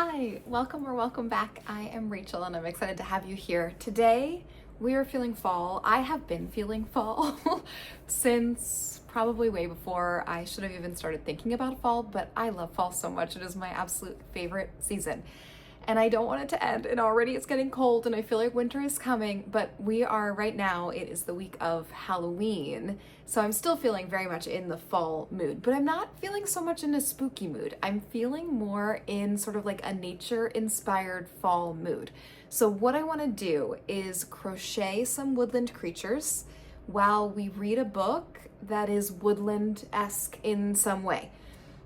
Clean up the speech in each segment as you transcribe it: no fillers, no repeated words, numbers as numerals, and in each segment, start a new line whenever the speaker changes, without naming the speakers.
Hi, welcome or welcome back. I am Rachel and I'm excited to have you here. Today we are feeling fall. I have been feeling fall since probably way before I should have even started thinking about fall, but I love fall so much. It is my absolute favorite season. And I don't want it to end, and already it's getting cold and I feel like winter is coming, but we are right now, it is the week of Halloween. So I'm still feeling very much in the fall mood, but I'm not feeling so much in a spooky mood. I'm feeling more in sort of like a nature inspired fall mood. So what I want to do is crochet some woodland creatures while we read a book that is woodland-esque in some way.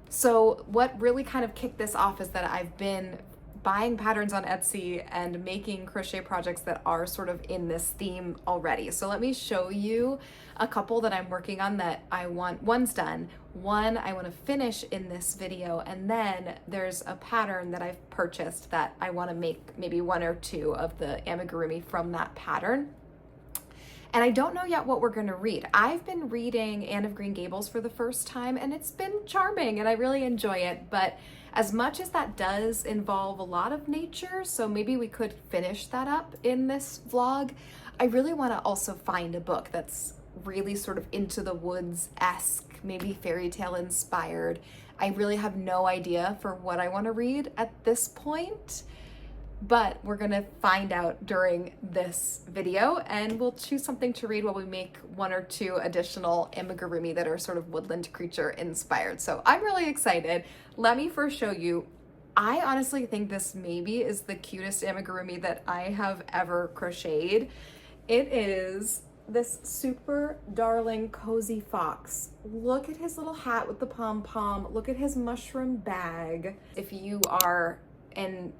So what really kind of kicked this off is that I've been buying patterns on Etsy and making crochet projects that are sort of in this theme already. So let me show you a couple that I'm working on that I want. One's done, one I want to finish in this video, and then there's a pattern that I've purchased that I want to make maybe one or two of the amigurumi from that pattern. And I don't know yet what we're going to read. I've been reading Anne of Green Gables for the first time and it's been charming and I really enjoy it, but as much as that does involve a lot of nature, so maybe we could finish that up in this vlog, I really want to also find a book that's really sort of into the woods-esque, maybe fairy tale inspired. I really have no idea for what I want to read at this point, but we're gonna find out during this video and we'll choose something to read while we make one or two additional amigurumi that are sort of woodland creature inspired. So I'm really excited. Let me first show you. I honestly think this maybe is the cutest amigurumi that I have ever crocheted. It is this super darling cozy fox. Look at his little hat with the pom-pom. Look at his mushroom bag. If you are an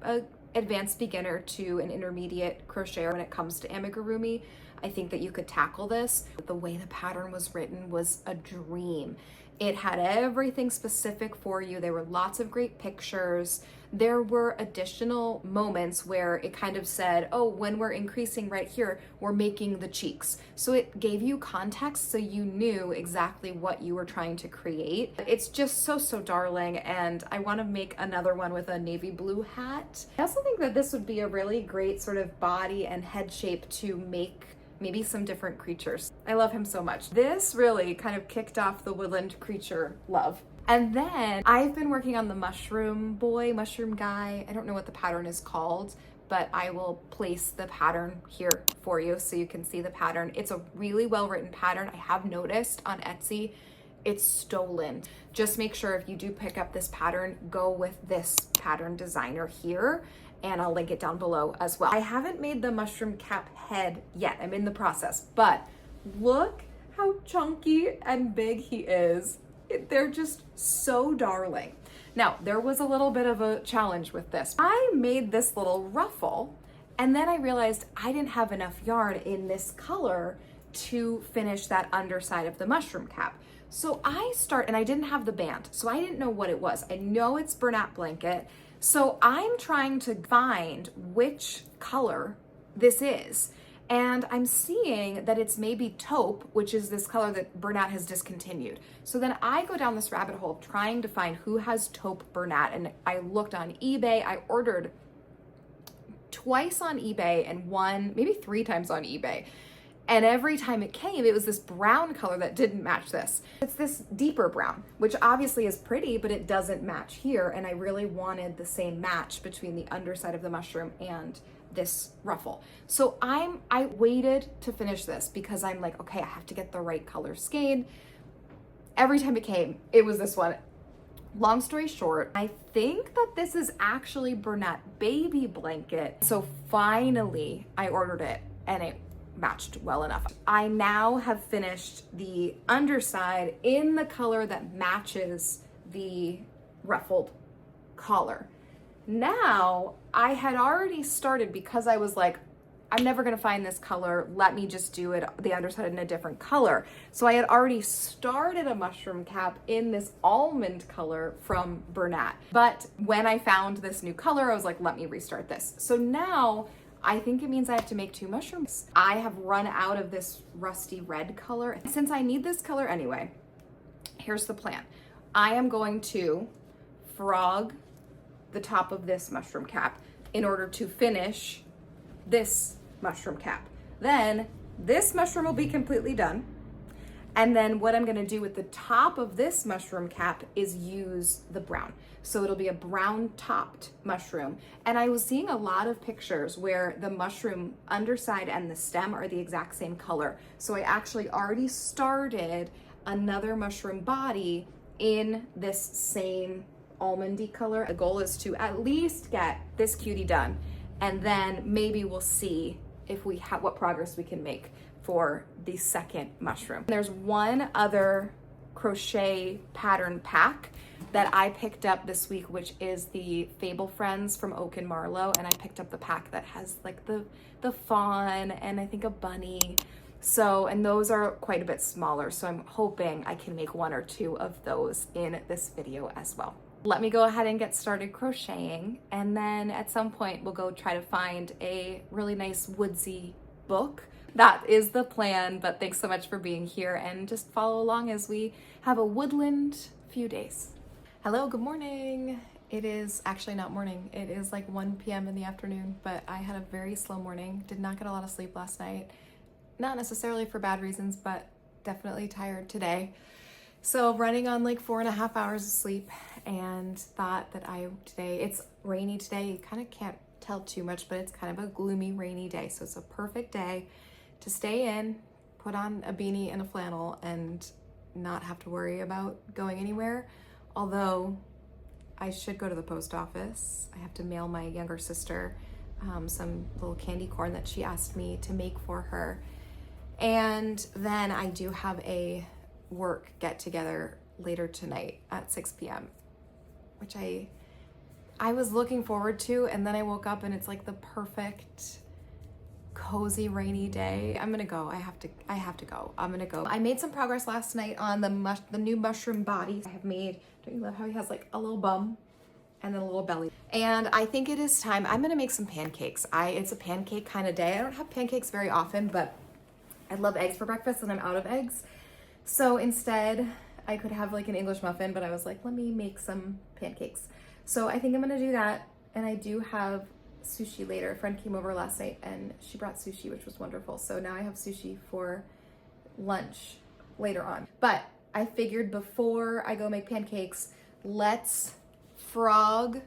advanced beginner to an intermediate crocheter when it comes to amigurumi, I think that you could tackle this. The way the pattern was written was a dream. It had everything specific for you. There were lots of great pictures. There were additional moments where it kind of said, oh, when we're increasing right here, we're making the cheeks. So it gave you context so you knew exactly what you were trying to create. It's just so darling, and I want to make another one with a navy blue hat. I also think that this would be a really great sort of body and head shape to make maybe some different creatures. I love him so much. This really kind of kicked off the woodland creature love. And then I've been working on the Mushroomguy. I don't know what the pattern is called, but I will place the pattern here for you so you can see the pattern. It's a really well-written pattern. I have noticed on Etsy, it's stolen. Just make sure if you do pick up this pattern, go with this pattern designer here, and I'll link it down below as well. I haven't made the mushroom cap head yet. I'm in the process, but look how chunky and big he is. They're just so darling. Now, there was a little bit of a challenge with this. I made this little ruffle, and then I realized I didn't have enough yarn in this color to finish that underside of the mushroom cap. So and I didn't have the band, so I didn't know what it was. I know it's Bernat blanket, so I'm trying to find which color this is. And I'm seeing that it's maybe taupe, which is this color that Bernat has discontinued. So then I go down this rabbit hole trying to find who has taupe Bernat. And I looked on eBay. I ordered twice on eBay and maybe 3 times on eBay. And every time it came, it was this brown color that didn't match this. It's this deeper brown, which obviously is pretty, but it doesn't match here. And I really wanted the same match between the underside of the mushroom and this ruffle. So I waited to finish this because I'm like, okay, I have to get the right color skein. Every time it came, it was this one. Long story short, I think that this is actually Bernat baby blanket. So finally I ordered it and it matched well enough. I now have finished the underside in the color that matches the ruffled collar. Now, I had already started because I was like, I'm never gonna find this color, let me just do it, the underside in a different color. So I had already started a mushroom cap in this almond color from Bernat. But when I found this new color, I was like, let me restart this. So now, I think it means I have to make 2 mushrooms. I have run out of this rusty red color. Since I need this color anyway, here's the plan. I am going to frog the top of this mushroom cap in order to finish this mushroom cap. Then this mushroom will be completely done. And then what I'm gonna do with the top of this mushroom cap is use the brown. So it'll be a brown topped mushroom. And I was seeing a lot of pictures where the mushroom underside and the stem are the exact same color. So I actually already started another mushroom body in this same almondy color. The goal is to at least get this cutie done, and then maybe we'll see if we have what progress we can make for the second mushroom. There's one other crochet pattern pack that I picked up this week, which is the Fable Friends from Oak and Marlow, and I picked up the pack that has like the fawn and I think a bunny. So, and those are quite a bit smaller, so I'm hoping I can make one or two of those in this video as well. Let me go ahead and get started crocheting, and then at some point we'll go try to find a really nice woodsy book. That is the plan, but thanks so much for being here, and just follow along as we have a woodland few days. Hello, good morning. It is actually not morning. It is like 1 p.m. in the afternoon, but I had a very slow morning. Did not get a lot of sleep last night. Not necessarily for bad reasons, but definitely tired today. So running on like 4.5 hours of sleep, and thought that it's rainy today. You kind of can't tell too much, but it's kind of a gloomy, rainy day. So it's a perfect day to stay in, put on a beanie and a flannel, and not have to worry about going anywhere. Although I should go to the post office. I have to mail my younger sister some little candy corn that she asked me to make for her. And then I do have a work get together later tonight at 6 p.m., which I was looking forward to, and then I woke up and it's like the perfect cozy rainy day. I'm gonna go. I have to go. I'm gonna go. I made some progress last night on the new mushroom bodies I have made. Don't you love how he has like a little bum and then a little belly? And I think it is time. I'm gonna make some pancakes. It's a pancake kind of day. I don't have pancakes very often, but I love eggs for breakfast and I'm out of eggs. So instead I could have like an English muffin, but I was like, let me make some pancakes. So I think I'm gonna do that. And I do have sushi later. A friend came over last night and she brought sushi, which was wonderful. So now I have sushi for lunch later on. But I figured before I go make pancakes, let's frog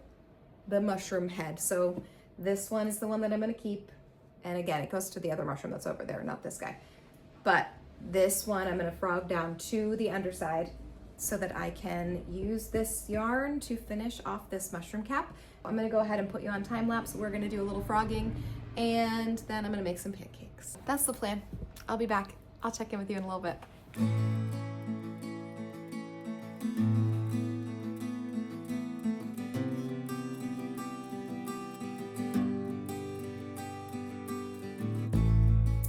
the mushroom head. So this one is the one that I'm gonna keep. And again, it goes to the other mushroom that's over there, not this guy. But this one I'm gonna frog down to the underside so that I can use this yarn to finish off this mushroom cap. I'm gonna go ahead and put you on time lapse. We're gonna do a little frogging, and then I'm gonna make some pancakes. That's the plan. I'll be back. I'll check in with you in a little bit.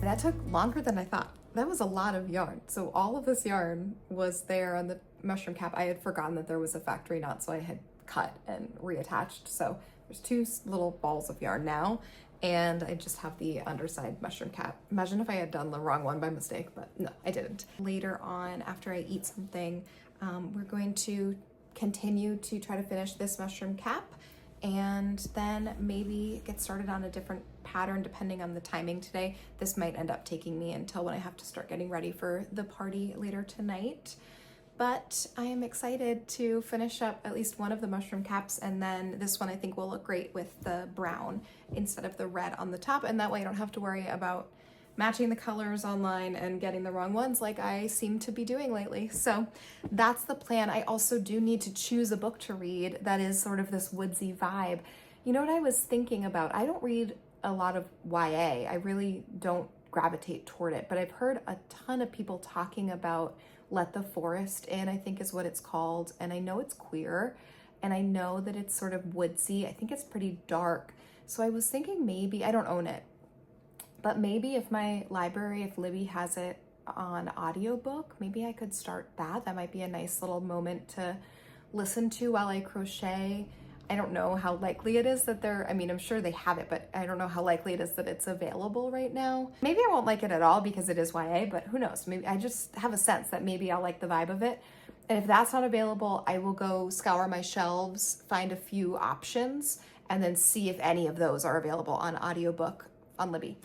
That took longer than I thought. That was a lot of yarn. So all of this yarn was there on the mushroom cap. I had forgotten that there was a factory knot, so I had cut and reattached. So there's two little balls of yarn now, and I just have the underside mushroom cap. Imagine if I had done the wrong one by mistake, but no, I didn't. Later on, after I eat something, we're going to continue to try to finish this mushroom cap, and then maybe get started on a different pattern depending on the timing today. This might end up taking me until when I have to start getting ready for the party later tonight. But I am excited to finish up at least one of the mushroom caps, and then this one I think will look great with the brown instead of the red on the top, and that way I don't have to worry about matching the colors online and getting the wrong ones like I seem to be doing lately. So that's the plan. I also do need to choose a book to read that is sort of this woodsy vibe. You know what I was thinking about? I don't read a lot of YA. I really don't gravitate toward it, but I've heard a ton of people talking about Let the Forest In, I think is what it's called. And I know it's queer, and I know that it's sort of woodsy. I think it's pretty dark. So I was thinking maybe, I don't own it, but maybe if my library, if Libby has it on audiobook, maybe I could start that. That might be a nice little moment to listen to while I crochet. I don't know how likely it is that I'm sure they have it, but I don't know how likely it is that it's available right now. Maybe I won't like it at all because it is YA, but who knows? Maybe I just have a sense that maybe I'll like the vibe of it. And if that's not available, I will go scour my shelves, find a few options, and then see if any of those are available on audiobook on Libby.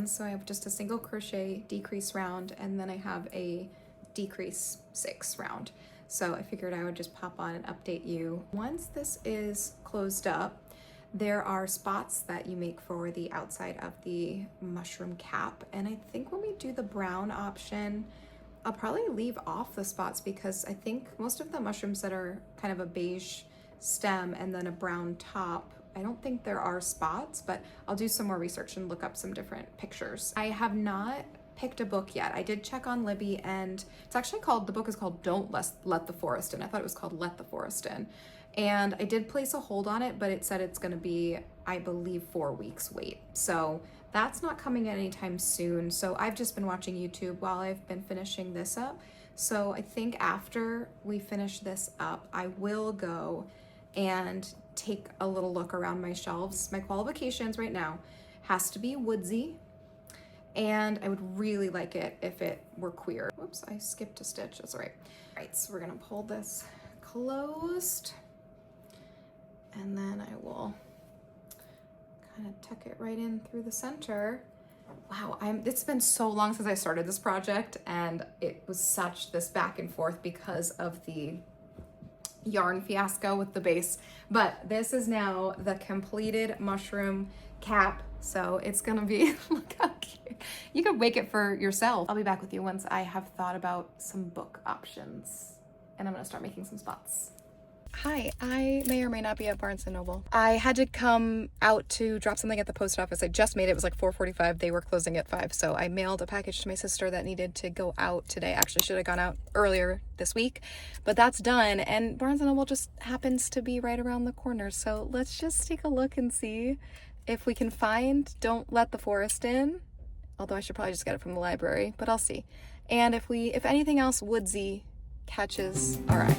So I have just a single crochet decrease round, and then I have a decrease 6 round. So I figured I would just pop on and update you. Once this is closed up, there are spots that you make for the outside of the mushroom cap. And I think when we do the brown option, I'll probably leave off the spots because I think most of the mushrooms that are kind of a beige stem and then a brown top, I don't think there are spots, but I'll do some more research and look up some different pictures. I have not picked a book yet. I did check on Libby, and it's actually called, the book is called Don't Let the Forest In. I thought it was called Let the Forest In. And I did place a hold on it, but it said it's gonna be, I believe, 4 weeks wait. So that's not coming anytime soon. So I've just been watching YouTube while I've been finishing this up. So I think after we finish this up, I will go and take a little look around my shelves. My qualifications right now has to be woodsy, and I would really like it if it were queer. Whoops, I skipped a stitch, that's all right. All right, so we're gonna pull this closed, and then I will kind of tuck it right in through the center. Wow, it's been so long since I started this project, and it was such this back and forth because of the yarn fiasco with the base. But this is now the completed mushroom cap, so it's gonna be, look how cute. You can make it for yourself. I'll be back with you once I have thought about some book options, and I'm gonna start making some spots. Hi, I may or may not be at Barnes & Noble. I had to come out to drop something at the post office. I just made it. It was like 4:45. They were closing at 5. So I mailed a package to my sister that needed to go out today. Actually, should have gone out earlier this week, but that's done. And Barnes & Noble just happens to be right around the corner. So let's just take a look and see if we can find Don't Let the Forest In. Although I should probably just get it from the library, but I'll see. And if anything else woodsy catches our eye.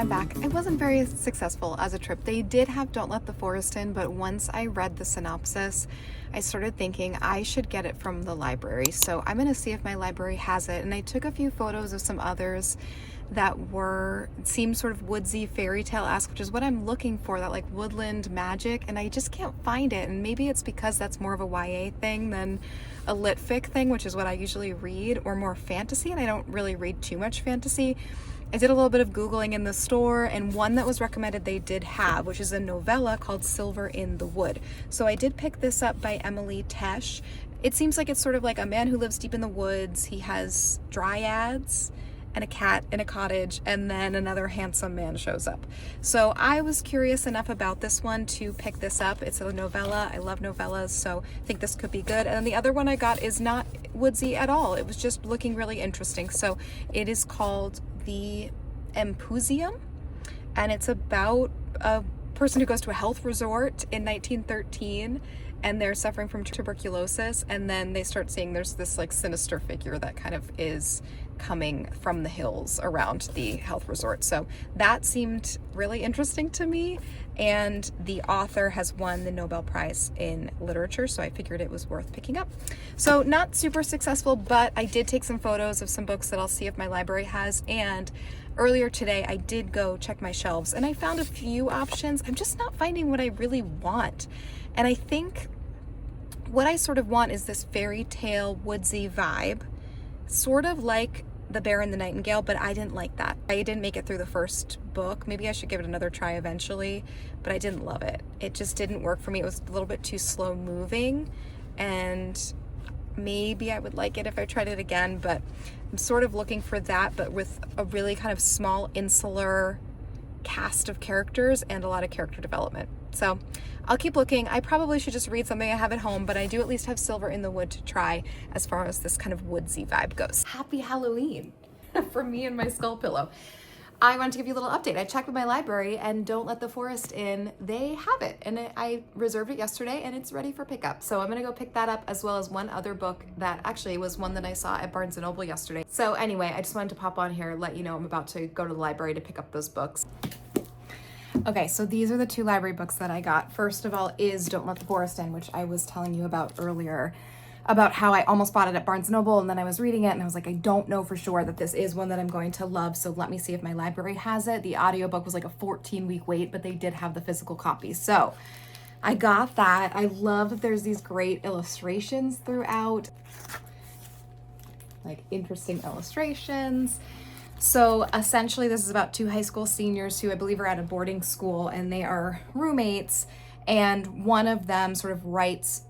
Back. It wasn't very successful as a trip. They did have Don't Let the Forest In, but once I read the synopsis, I started thinking I should get it from the library. So I'm going to see if my library has it. And I took a few photos of some others that seemed sort of woodsy fairy tale-esque, which is what I'm looking for, that like woodland magic, and I just can't find it. And maybe it's because that's more of a YA thing than a lit fic thing, which is what I usually read, or more fantasy, and I don't really read too much fantasy. I did a little bit of Googling in the store, and one that was recommended they did have, which is a novella called Silver in the Wood. So I did pick this up by Emily Tesh. It seems like it's sort of like a man who lives deep in the woods. He has dryads and a cat in a cottage, and then another handsome man shows up. So I was curious enough about this one to pick this up. It's a novella. I love novellas, so I think this could be good. And then the other one I got is not woodsy at all. It was just looking really interesting. So it is called The Empusium, and it's about a person who goes to a health resort in 1913, and they're suffering from tuberculosis, and then they start seeing there's this like sinister figure that kind of is coming from the hills around the health resort. So that seemed really interesting to me, and the author has won the Nobel Prize in Literature, so I figured it was worth picking up. So not super successful, but I did take some photos of some books that I'll see if my library has, and earlier today I did go check my shelves and I found a few options. I'm just not finding what I really want, and I think what I sort of want is this fairy tale woodsy vibe, sort of like The Bear and the Nightingale, but I didn't like that. I didn't make it through the first book. Maybe I should give it another try eventually, but I didn't love it. It just didn't work for me. It was a little bit too slow moving, and maybe I would like it if I tried it again, but I'm sort of looking for that, but with a really kind of small insular cast of characters and a lot of character development. So I'll keep looking. I probably should just read something I have at home, but I do at least have Silver in the Wood to try as far as this kind of woodsy vibe goes. Happy Halloween for me and my skull pillow. I wanted to give you a little update. I checked with my library, and Don't Let the Forest In, they have it, and I reserved it yesterday and it's ready for pickup. So I'm gonna go pick that up, as well as one other book that actually was one that I saw at Barnes & Noble yesterday. So anyway, I just wanted to pop on here, let you know I'm about to go to the library to pick up those books. Okay, so these are the two library books that I got. First of all is Don't Let the Forest In, which I was telling you about earlier, about how I almost bought it at Barnes & Noble, and then I was reading it and I was like, I don't know for sure that this is one that I'm going to love, so let me see if my library has it. The audiobook was like a 14-week wait, but they did have the physical copy. So I got that. I love that there's these great illustrations throughout, like interesting illustrations. So essentially this is about two high school seniors who I believe are at a boarding school, and they are roommates, and one of them sort of writes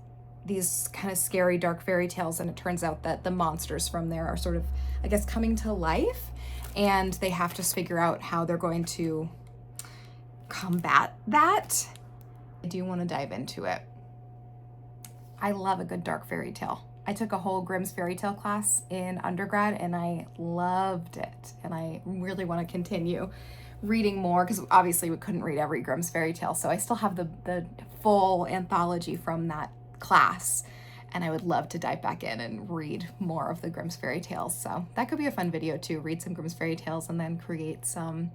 these kind of scary dark fairy tales, and it turns out that the monsters from there are sort of, I guess, coming to life, and they have to figure out how they're going to combat that. I do want to dive into it. I love a good dark fairy tale. I took a whole Grimm's fairy tale class in undergrad and I loved it, and I really want to continue reading more, because obviously we couldn't read every Grimm's fairy tale, so I still have the full anthology from that class, and I would love to dive back in and read more of the Grimm's fairy tales. So that could be a fun video too, read some Grimm's fairy tales and then create some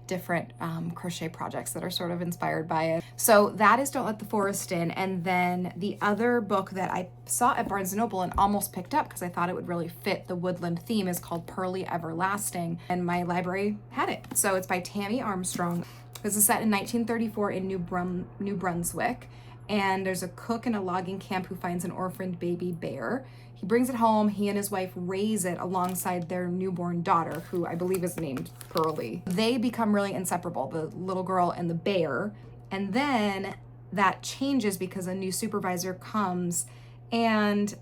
different crochet projects that are sort of inspired by it. So that is Don't Let the Forest In. And then the other book that I saw at Barnes & Noble and almost picked up because I thought it would really fit the woodland theme is called Pearly Everlasting, and my library had it. So it's by Tammy Armstrong. This is set in 1934 in New Brunswick, and there's a cook in a logging camp who finds an orphaned baby bear. He brings it home. He and his wife raise it alongside their newborn daughter, who I believe is named Pearly. They become really inseparable, the little girl and the bear. And then that changes because a new supervisor comes and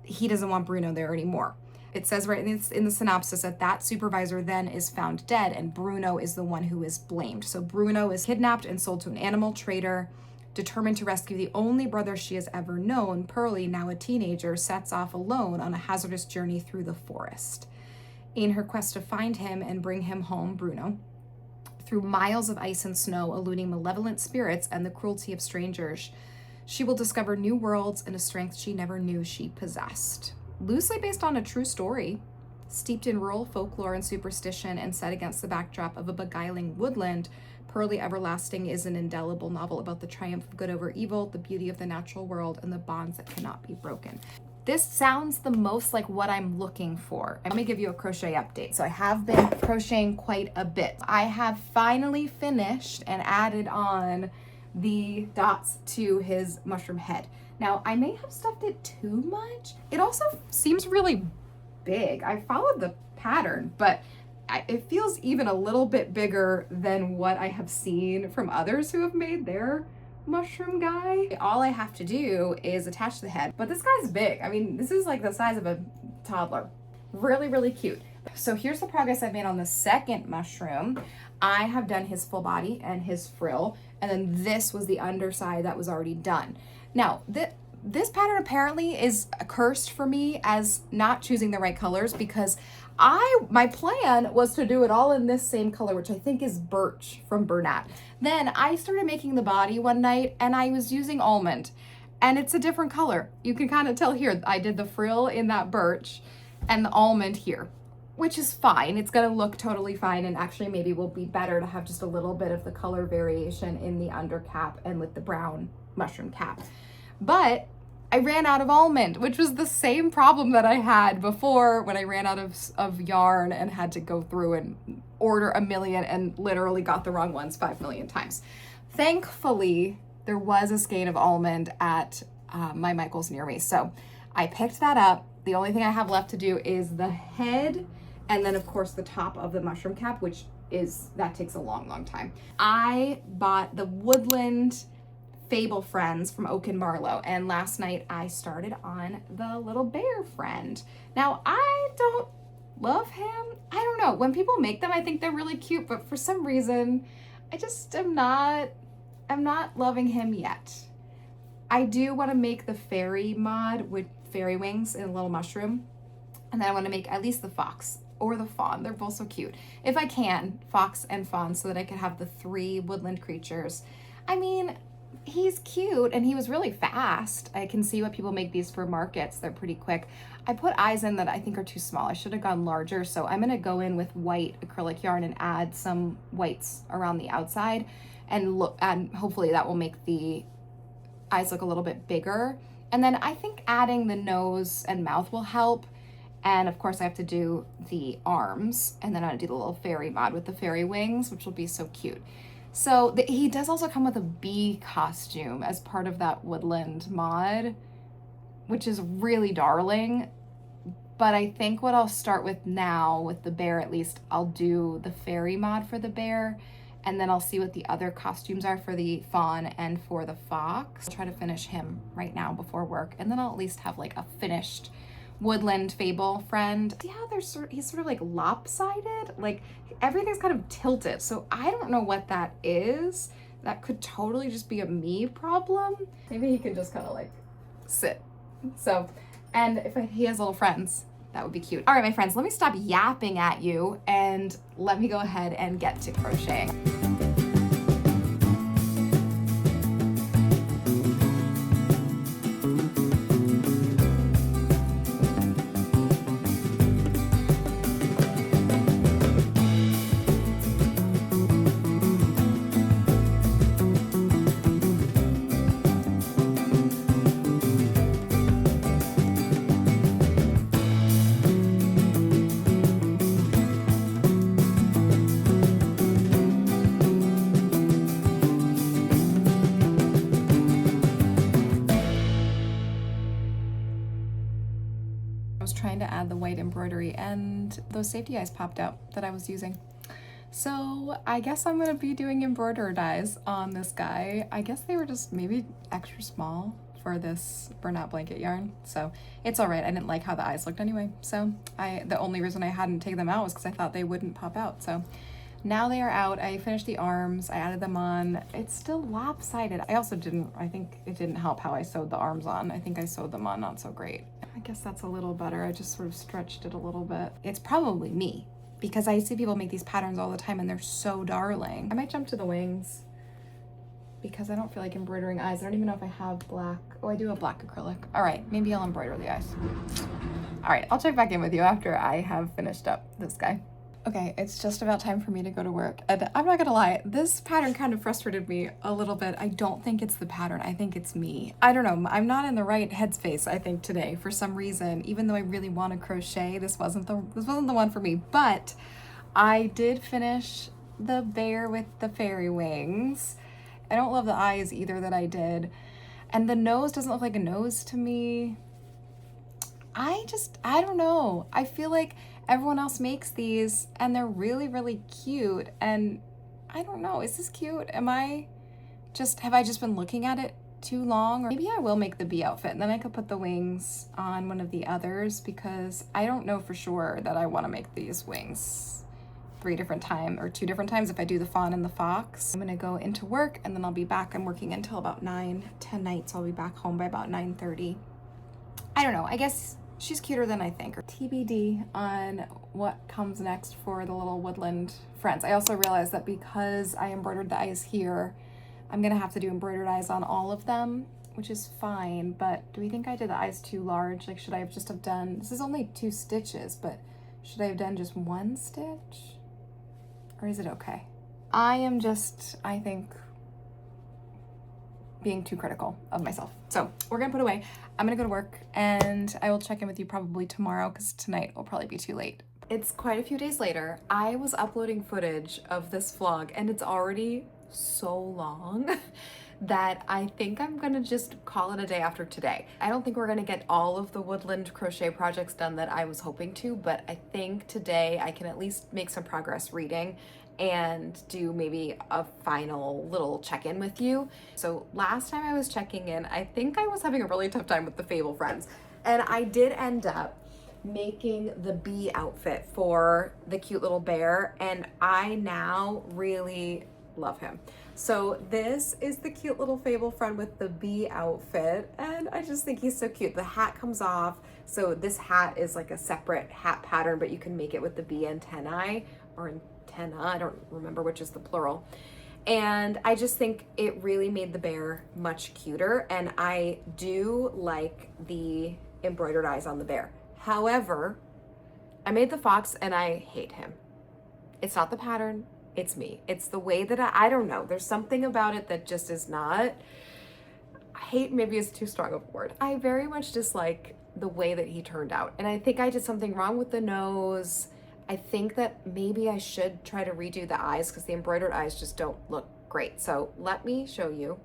he doesn't want Bruno there anymore. It says right in the synopsis that that supervisor then is found dead, and Bruno is the one who is blamed. So Bruno is kidnapped and sold to an animal trader. Determined to rescue the only brother she has ever known, Pearly, now a teenager, sets off alone on a hazardous journey through the forest. In her quest to find him and bring him home, Bruno, through miles of ice and snow, eluding malevolent spirits and the cruelty of strangers, she will discover new worlds and a strength she never knew she possessed. Loosely based on a true story, steeped in rural folklore and superstition and set against the backdrop of a beguiling woodland, Pearly Everlasting is an indelible novel about the triumph of good over evil, the beauty of the natural world, and the bonds that cannot be broken. This sounds the most like what I'm looking for. Let me give you a crochet update. So I have been crocheting quite a bit. I have finally finished and added on the dots to his mushroom head. Now, I may have stuffed it too much. It also seems really big. I followed the pattern, but it feels even a little bit bigger than what I have seen from others who have made their Mushroomguy. All I have to do is attach the head, but this guy's big. I mean, this is like the size of a toddler. Really, really cute. So here's the progress I've made on the second mushroom. I have done his full body and his frill, and then this was the underside that was already done. Now, this pattern apparently is cursed for me as not choosing the right colors, because my plan was to do it all in this same color, which I think is Birch from Bernat. Then I started making the body one night and I was using almond, and it's a different color. You can kind of tell here, I did the frill in that birch and the almond here, which is fine. It's gonna look totally fine, and actually maybe will be better to have just a little bit of the color variation in the under cap and with the brown mushroom cap. But I ran out of almond, which was the same problem that I had before when I ran out of yarn and had to go through and order a million and literally got the wrong ones 5 million times. Thankfully, there was a skein of almond at my Michael's near me. So I picked that up. The only thing I have left to do is the head, and then of course the top of the mushroom cap, which that takes a long, long time. I bought the Woodland Fable friends from Oak and Marlow, and last night I started on the little bear friend. Now, I don't love him. I don't know. When people make them, I think they're really cute, but for some reason, I just I'm not loving him yet. I do want to make the fairy mod with fairy wings and a little mushroom, and then I want to make at least the fox or the fawn. They're both so cute. If I can, fox and fawn, so that I could have the 3 woodland creatures. I mean, he's cute and he was really fast. I can see what people make these for markets. They're pretty quick. I put eyes in that I think are too small. I should have gone larger. So I'm gonna go in with white acrylic yarn and add some whites around the outside, and hopefully that will make the eyes look a little bit bigger. And then I think adding the nose and mouth will help. And of course I have to do the arms, and then I'm gonna do the little fairy mod with the fairy wings, which will be so cute. So he does also come with a bee costume as part of that Woodland mod, which is really darling. But I think what I'll start with now, with the bear at least, I'll do the fairy mod for the bear, and then I'll see what the other costumes are for the fawn and for the fox. I'll try to finish him right now before work, and then I'll at least have like a finished Woodland Fable friend. See how he's sort of like lopsided? Like everything's kind of tilted. So I don't know what that is. That could totally just be a me problem. Maybe he can just kind of like sit. So, and if he has little friends, that would be cute. All right, my friends, let me stop yapping at you and let me go ahead and get to crocheting. I was trying to add the white embroidery and those safety eyes popped out that I was using. So I guess I'm gonna be doing embroidered eyes on this guy. I guess they were just maybe extra small for this burnout blanket yarn. So it's all right. I didn't like how the eyes looked anyway. So the only reason I hadn't taken them out was because I thought they wouldn't pop out. So now they are out. I finished the arms, I added them on. It's still lopsided. I also I think it didn't help how I sewed the arms on. I think I sewed them on not so great. I guess that's a little better. I just sort of stretched it a little bit. It's probably me, because I see people make these patterns all the time and they're so darling. I might jump to the wings because I don't feel like embroidering eyes. I don't even know if I have black. Oh, I do have black acrylic. All right, maybe I'll embroider the eyes. All right, I'll check back in with you after I have finished up this guy. Okay, it's just about time for me to go to work. And I'm not gonna lie, this pattern kind of frustrated me a little bit. I don't think it's the pattern, I think it's me. I don't know, I'm not in the right headspace, I think, today for some reason. Even though I really want to crochet, this wasn't the one for me. But I did finish the bear with the fairy wings. I don't love the eyes either that I did. And the nose doesn't look like a nose to me. I don't know. I feel like everyone else makes these and they're really, really cute. And I don't know, is this cute? Have I just been looking at it too long? Or maybe I will make the bee outfit and then I could put the wings on one of the others, because I don't know for sure that I want to make these wings 2 different times if I do the fawn and the fox. I'm gonna go into work and then I'll be back. I'm working until about 9-10 nights. I'll be back home by about 9:30. I don't know, I guess she's cuter than I think. Or TBD on what comes next for the little Woodland friends. I also realized that because I embroidered the eyes here, I'm gonna have to do embroidered eyes on all of them, which is fine, but do we think I did the eyes too large? Like, should I have just have done, this is only 2 stitches, but should I have done just 1 stitch? Or is it okay? I am just, I think, being too critical of myself. So we're gonna put away. I'm gonna go to work and I will check in with you probably tomorrow, because tonight will probably be too late. It's quite a few days later. I was uploading footage of this vlog and it's already so long that I think I'm gonna just call it a day after today. I don't think we're gonna get all of the Woodland crochet projects done that I was hoping to, but I think today I can at least make some progress reading and do maybe a final little check-in with you. So last time I was checking in, I think I was having a really tough time with the Fable friends, and I did end up making the bee outfit for the cute little bear, and I now really love him. So this is the cute little Fable friend with the bee outfit, and I just think he's so cute. The hat comes off, so this hat is like a separate hat pattern, but you can make it with the bee antennae, or antenna, I don't remember which is the plural. And I just think it really made the bear much cuter, and I do like the embroidered eyes on the bear. However, I made the fox and I hate him. It's not the pattern, it's me. It's the way that I don't know. There's something about it that just is not, hate maybe is too strong of a word. I very much dislike the way that he turned out. And I think I did something wrong with the nose. I think that maybe I should try to redo the eyes, because the embroidered eyes just don't look great. So let me show you.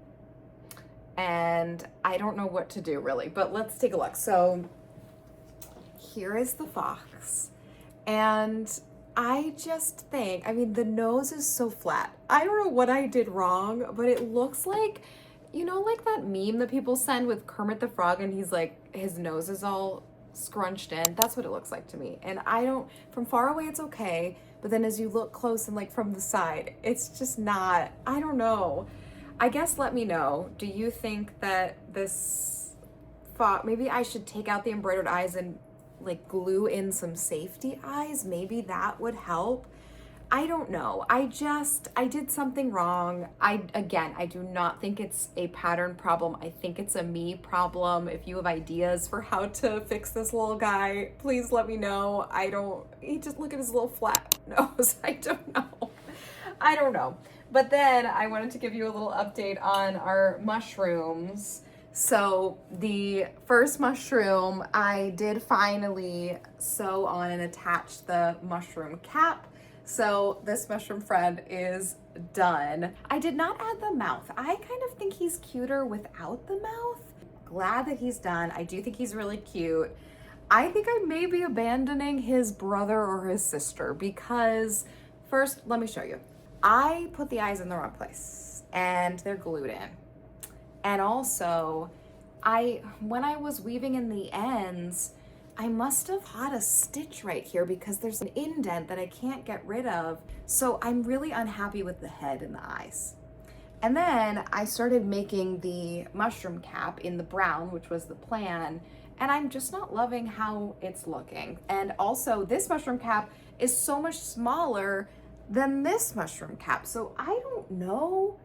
And I don't know what to do really, but let's take a look. So here is the fox. And I just think, I mean, the nose is so flat. I don't know what I did wrong, but it looks like, you know, like that meme that people send with Kermit the Frog and he's like, his nose is all scrunched in. That's what it looks like to me. And I don't, from far away it's okay, but then as you look close and like from the side, it's just not, I don't know. I guess let me know. Do you think that this fox, maybe I should take out the embroidered eyes and like glue in some safety eyes? Maybe that would help. I don't know. I did something wrong. Again, I do not think it's a pattern problem. I think it's a me problem. If you have ideas for how to fix this little guy, please let me know. He just, look at his little flat nose. I don't know. But then I wanted to give you a little update on our mushrooms. So the first mushroom, I did finally sew on and attach the mushroom cap. So this mushroom friend is done. I did not add the mouth. I kind of think he's cuter without the mouth. Glad that he's done. I do think he's really cute. I think I may be abandoning his brother or his sister, because first, let me show you. I put the eyes in the wrong place and they're glued in. And also, when I was weaving in the ends, I must have had a stitch right here because there's an indent that I can't get rid of. So I'm really unhappy with the head and the eyes. And then I started making the mushroom cap in the brown, which was the plan, and I'm just not loving how it's looking. And also this mushroom cap is so much smaller than this mushroom cap. So I don't know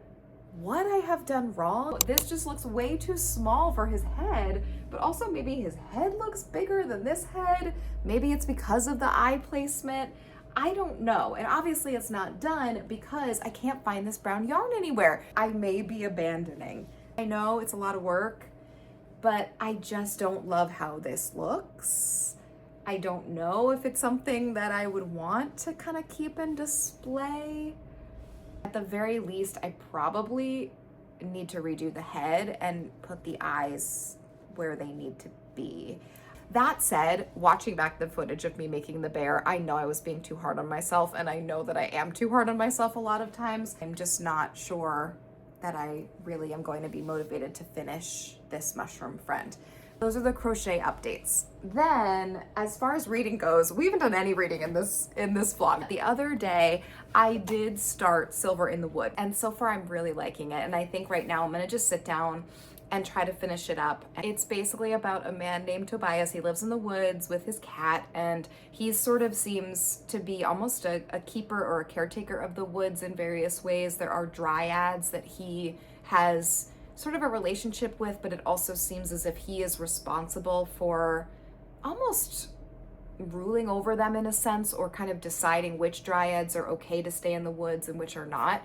what I have done wrong. This just looks way too small for his head, but also maybe his head looks bigger than this head. Maybe it's because of the eye placement. I don't know. And obviously it's not done because I can't find this brown yarn anywhere. I may be abandoning. I know it's a lot of work, but I just don't love how this looks. I don't know if it's something that I would want to kind of keep and display. At the very least, I probably need to redo the head and put the eyes where they need to be. That said, watching back the footage of me making the bear, I know I was being too hard on myself, and I know that I am too hard on myself a lot of times. I'm just not sure that I really am going to be motivated to finish this mushroom friend. Those are the crochet updates. Then, as far as reading goes, we haven't done any reading in this vlog. The other day, I did start Silver in the Wood, and so far I'm really liking it. And I think right now I'm gonna just sit down and try to finish it up. It's basically about a man named Tobias. He lives in the woods with his cat, and he sort of seems to be almost a keeper or a caretaker of the woods in various ways. There are dryads that he has sort of a relationship with, but it also seems as if he is responsible for almost ruling over them in a sense, or kind of deciding which dryads are okay to stay in the woods and which are not.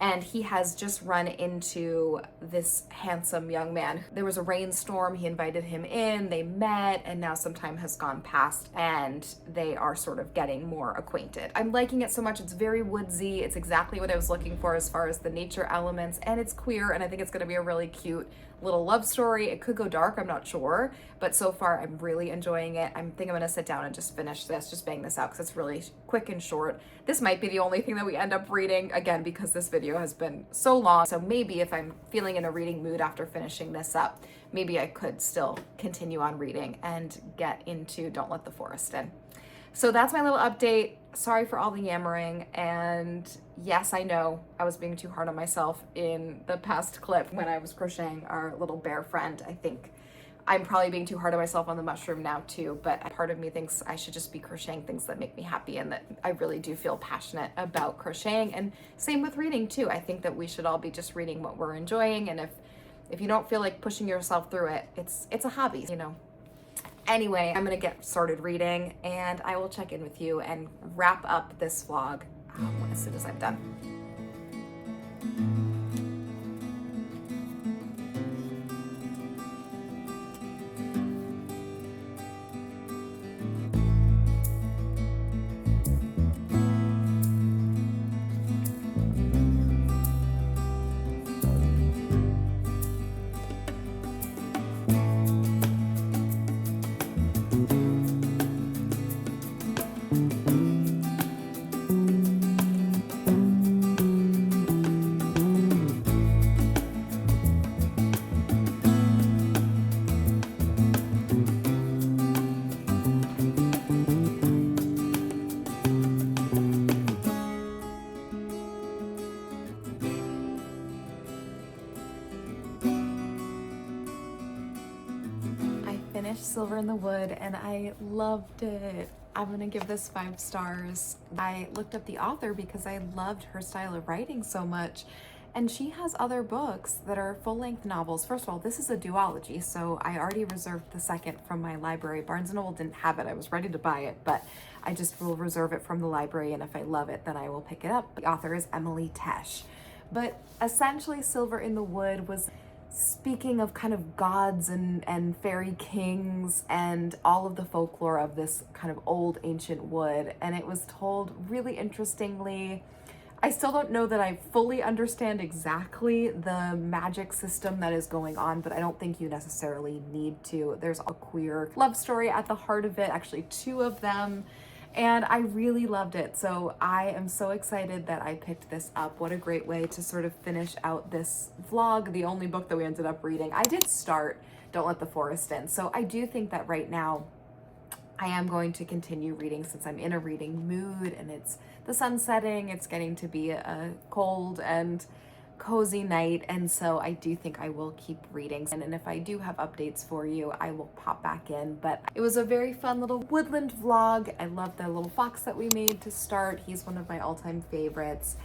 And he has just run into this handsome young man. There was a rainstorm, he invited him in, they met, and now some time has gone past and they are sort of getting more acquainted. I'm liking it so much. It's very woodsy. It's exactly what I was looking for as far as the nature elements, and it's queer, and I think it's gonna be a really cute little love story. It could go dark, I'm not sure, but so far I'm really enjoying it. I think I'm gonna sit down and just finish this, just bang this out, because it's really quick and short. This might be the only thing that we end up reading, again, because this video has been so long. So maybe if I'm feeling in a reading mood after finishing this up, maybe I could still continue on reading and get into Don't Let the Forest In. So that's my little update. Sorry for all the yammering, and yes, I know I was being too hard on myself in the past clip when I was crocheting our little bear friend. I think I'm probably being too hard on myself on the mushroom now too, but part of me thinks I should just be crocheting things that make me happy, and that I really do feel passionate about crocheting. And same with reading too. I think that we should all be just reading what we're enjoying, and if you don't feel like pushing yourself through it, it's a hobby, you know. Anyway, I'm gonna get started reading, and I will check in with you and wrap up this vlog as soon as I'm done. Silver in the Wood, and I loved it. I'm gonna give this 5 stars. I looked up the author because I loved her style of writing so much, and she has other books that are full-length novels. First of all, this is a duology, so I already reserved the second from my library. Barnes & Noble didn't have it. I was ready to buy it, but I just will reserve it from the library, and if I love it, then I will pick it up. The author is Emily Tesh. But essentially, Silver in the Wood was speaking of kind of gods and fairy kings and all of the folklore of this kind of old ancient wood, and it was told really interestingly. I still don't know that I fully understand exactly the magic system that is going on, but I don't think you necessarily need to. There's a queer love story at the heart of it, actually 2 of them, and I really loved it. So I am so excited that I picked this up. What a great way to sort of finish out this vlog, the only book that we ended up reading. I did start Don't Let the Forest In, so I do think that right now I am going to continue reading since I'm in a reading mood, and it's the sun setting. It's getting to be a cold and cozy night, and so I do think I will keep reading. And if I do have updates for you, I will pop back in. But it was a very fun little woodland vlog. I love the little fox that we made to start. He's one of my all-time favorites.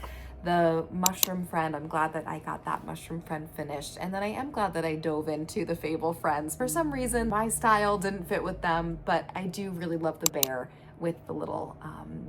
the mushroom friend, I'm glad that I got that mushroom friend finished. And then I am glad that I dove into the Fable friends. For some reason, my style didn't fit with them, but I do really love the bear with the little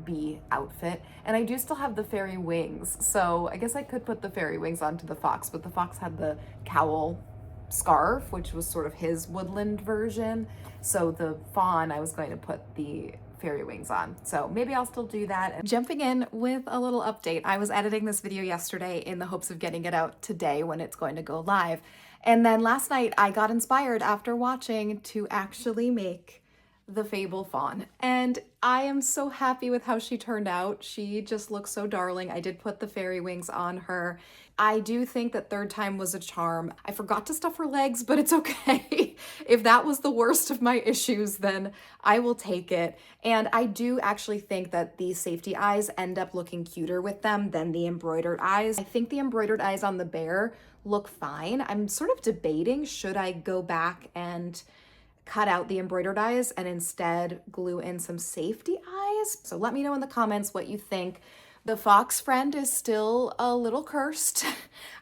bee outfit. And I do still have the fairy wings. So I guess I could put the fairy wings onto the fox, but the fox had the cowl scarf, which was sort of his woodland version. So the fawn, I was going to put the fairy wings on. So maybe I'll still do that. Jumping in with a little update. I was editing this video yesterday in the hopes of getting it out today when it's going to go live. And then last night I got inspired after watching to actually make the Fable fawn. And I am so happy with how she turned out. She just looks so darling. I did put the fairy wings on her. I do think that third time was a charm. I forgot to stuff her legs, but it's okay. If that was the worst of my issues, then I will take it. And I do actually think that the safety eyes end up looking cuter with them than the embroidered eyes. I think the embroidered eyes on the bear look fine. I'm sort of debating, should I go back and cut out the embroidered eyes and instead glue in some safety eyes? So let me know in the comments what you think. The fox friend is still a little cursed.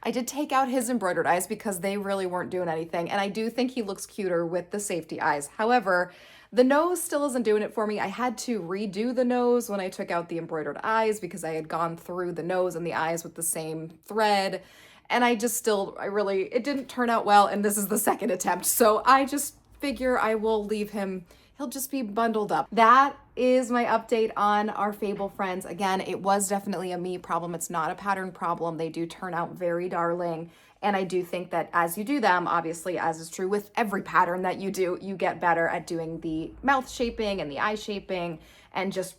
I did take out his embroidered eyes because they really weren't doing anything. And I do think he looks cuter with the safety eyes. However, the nose still isn't doing it for me. I had to redo the nose when I took out the embroidered eyes because I had gone through the nose and the eyes with the same thread. And it didn't turn out well. And this is the second attempt. So I just figure I will leave him. He'll just be bundled up. That is my update on our Fable friends. Again, it was definitely a me problem. It's not a pattern problem. They do turn out very darling. And I do think that as you do them, obviously, as is true with every pattern that you do, you get better at doing the mouth shaping and the eye shaping and just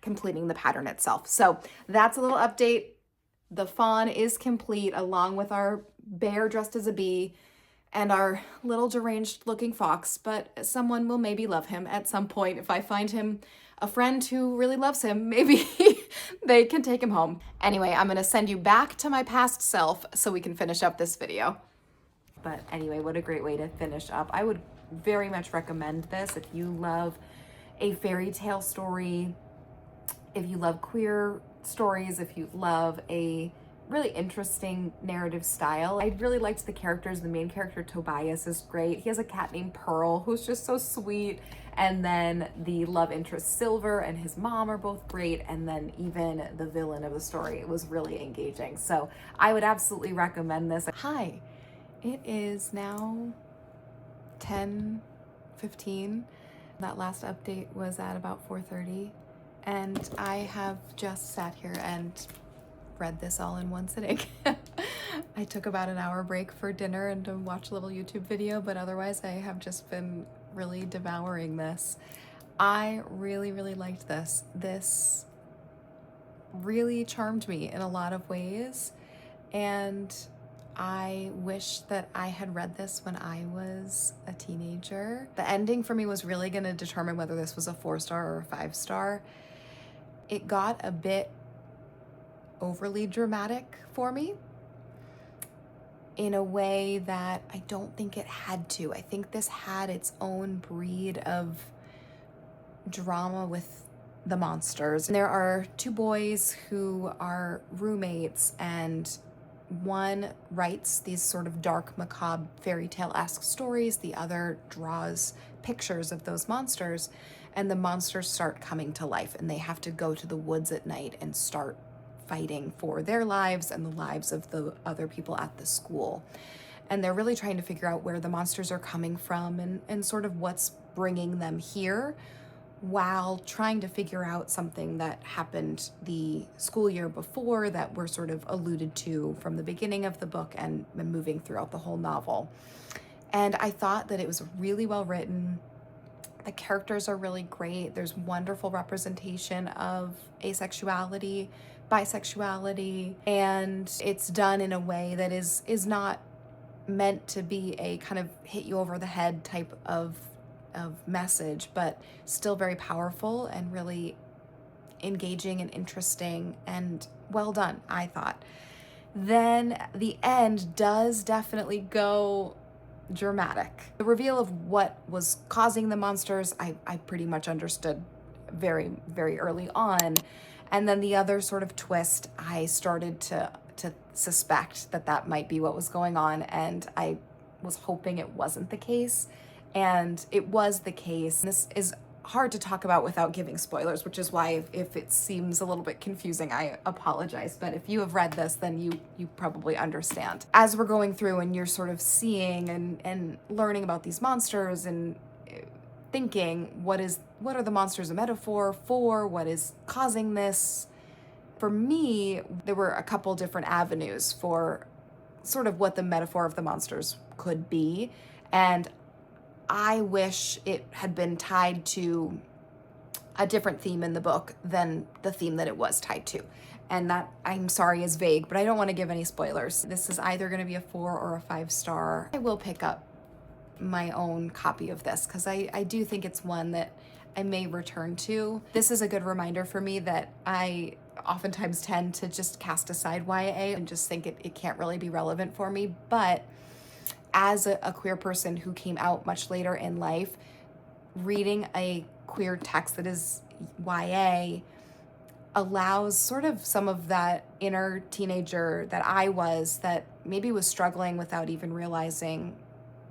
completing the pattern itself. So that's a little update. The fawn is complete along with our bear dressed as a bee and our little deranged looking fox, but someone will maybe love him at some point. If I find him a friend who really loves him, maybe they can take him home. Anyway, I'm gonna send you back to my past self so we can finish up this video. But anyway, what a great way to finish up. I would very much recommend this if you love a fairy tale story, if you love queer stories, if you love a really interesting narrative style. I really liked the characters. The main character, Tobias, is great. He has a cat named Pearl, who's just so sweet. And then the love interest, Silver, and his mom are both great. And then even the villain of the story was really engaging. So I would absolutely recommend this. Hi, it is now 10:15. That last update was at about 4:30. And I have just sat here and read this all in one sitting. I took about an hour break for dinner and to watch a little YouTube video, but otherwise I have just been really devouring this. I really, really liked this. This really charmed me in a lot of ways, and I wish that I had read this when I was a teenager. The ending for me was really going to determine whether this was a 4-star or a 5-star. It got a bit overly dramatic for me in a way that I don't think it had to. I think this had its own breed of drama with the monsters. And there are two boys who are roommates, and one writes these sort of dark, macabre, fairy tale-esque stories. The other draws pictures of those monsters, and the monsters start coming to life, and they have to go to the woods at night and start fighting for their lives and the lives of the other people at the school. And they're really trying to figure out where the monsters are coming from and sort of what's bringing them here, while trying to figure out something that happened the school year before that we're sort of alluded to from the beginning of the book and moving throughout the whole novel. And I thought that it was really well written. The characters are really great. There's wonderful representation of asexuality, bisexuality, and it's done in a way that is not meant to be a kind of hit you over the head type of message, but still very powerful and really engaging and interesting and well done, I thought. Then the end does definitely go dramatic. The reveal of what was causing the monsters, I pretty much understood very, very early on. And then the other sort of twist, I started to suspect that that might be what was going on, and I was hoping it wasn't the case, and it was the case. This is hard to talk about without giving spoilers, which is why if it seems a little bit confusing, I apologize. But if you have read this, then you probably understand. As we're going through and you're sort of seeing and learning about these monsters and thinking, what are the monsters a metaphor for? What is causing this? For me, there were a couple different avenues for sort of what the metaphor of the monsters could be. And I wish it had been tied to a different theme in the book than the theme that it was tied to. And that, I'm sorry, is vague, but I don't want to give any spoilers. This is either going to be a 4 or a 5 star. I will pick up my own copy of this because I do think it's one that I may return to. This is a good reminder for me that I oftentimes tend to just cast aside YA and just think it can't really be relevant for me. But as a queer person who came out much later in life, reading a queer text that is YA allows sort of some of that inner teenager that I was, that maybe was struggling without even realizing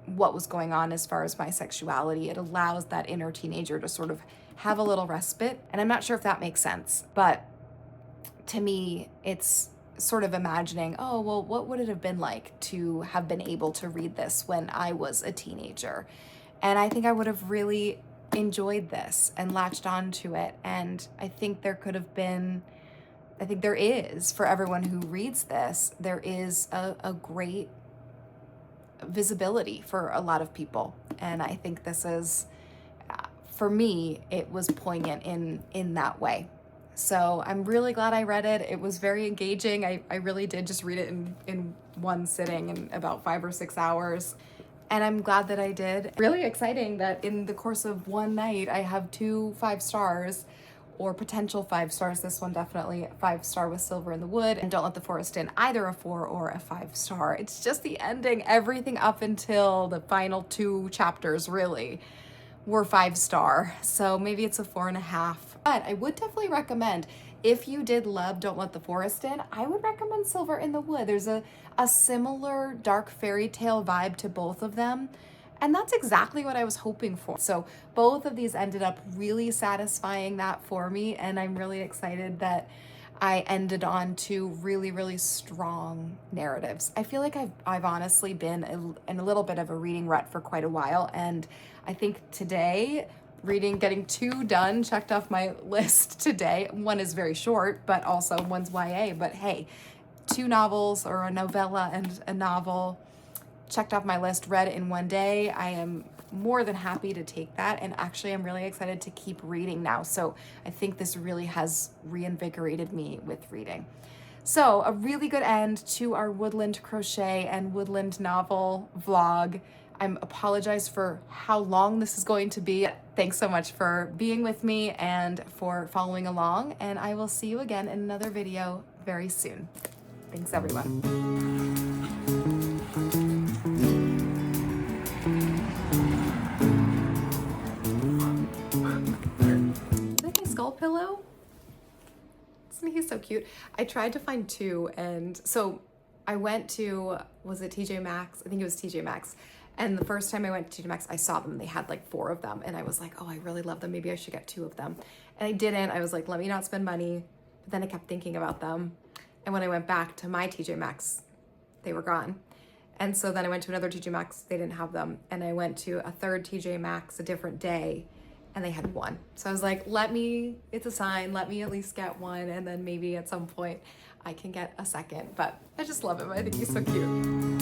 what was going on as far as my sexuality. It allows that inner teenager to sort of have a little respite. And I'm not sure if that makes sense, but to me, it's sort of imagining, oh, well, what would it have been like to have been able to read this when I was a teenager? And I think I would have really enjoyed this and latched onto it. And I think there could have been, I think there is, for everyone who reads this, there is a great visibility for a lot of people. And I think this is, for me, it was poignant in that way. So I'm really glad I read it. It was very engaging. I really did just read it in one sitting in about 5 or 6 hours. And I'm glad that I did. Really exciting that in the course of one night, I have 2 5 stars or potential 5 stars. This one definitely 5 star with Silver in the Wood, and Don't Let the Forest In, either a 4 or a 5 star. It's just the ending, everything up until the final 2 chapters really were 5 star. So maybe it's a 4.5. But I would definitely recommend, if you did love Don't Let the Forest In, I would recommend Silver in the Wood. There's a similar dark fairy tale vibe to both of them. And that's exactly what I was hoping for. So both of these ended up really satisfying that for me. And I'm really excited that I ended on 2 really, really strong narratives. I feel like I've honestly been in a little bit of a reading rut for quite a while. And I think today, getting 2 done, checked off my list today. One is very short, but also one's YA. But hey, 2 novels, or a novella and a novel, checked off my list, read in one day. I am more than happy to take that. And actually, I'm really excited to keep reading now. So I think this really has reinvigorated me with reading. So a really good end to our Woodland crochet and Woodland novel vlog. I apologize for how long this is going to be. Thanks so much for being with me and for following along. And I will see you again in another video very soon. Thanks, everyone. Skull pillow. Isn't he so cute? I tried to find 2, and so I went to, was it TJ Maxx? I think it was TJ Maxx. And the first time I went to TJ Maxx, I saw them. They had like 4 of them, and I was like, oh, I really love them. Maybe I should get 2 of them. And I didn't. I was like, let me not spend money. But then I kept thinking about them. And when I went back to my TJ Maxx, they were gone. And so then I went to another TJ Maxx. They didn't have them. And I went to a third TJ Maxx a different day, and they had 1. So I was like, it's a sign, let me at least get 1, and then maybe at some point I can get a second. But I just love him. I think he's so cute.